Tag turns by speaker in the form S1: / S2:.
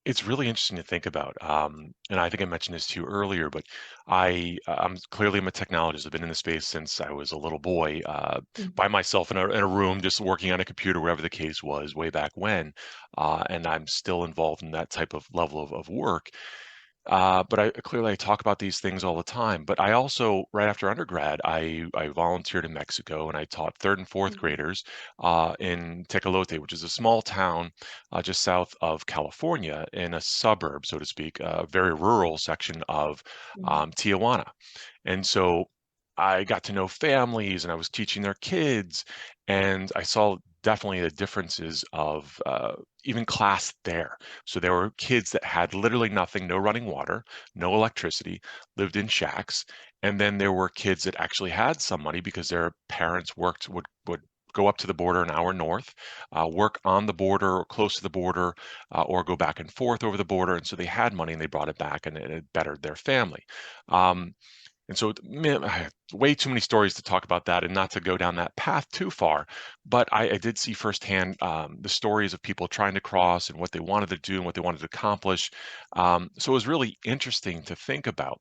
S1: It's really interesting to think about, and I think I mentioned this to you earlier, but I'm clearly I'm a technologist. I've been in the space since I was a little boy,
S2: Mhm,
S1: by myself in a room, just working on a computer, wherever the case was, way back when, and I'm still involved in that type of level of work. But I clearly I talk about these things all the time. But I also, right after undergrad, I volunteered in Mexico and I taught third and fourth
S2: mhm,
S1: graders in Tecolote, which is a small town just south of California, in a suburb, so to speak, a very rural section of
S2: mhm,
S1: Tijuana. And so I got to know families and I was teaching their kids, and I saw definitely the differences of even class there. So there were kids that had literally nothing, no running water, no electricity, lived in shacks. And then there were kids that actually had some money because their parents would go up to the border an hour north, work on the border or close to the border, or go back and forth over the border. And so they had money and they brought it back and it bettered their family. Um, and so, man, I have way too many stories to talk about that and not to go down that path too far. But I did see firsthand the stories of people trying to cross and what they wanted to do and what they wanted to accomplish. So it was really interesting to think about.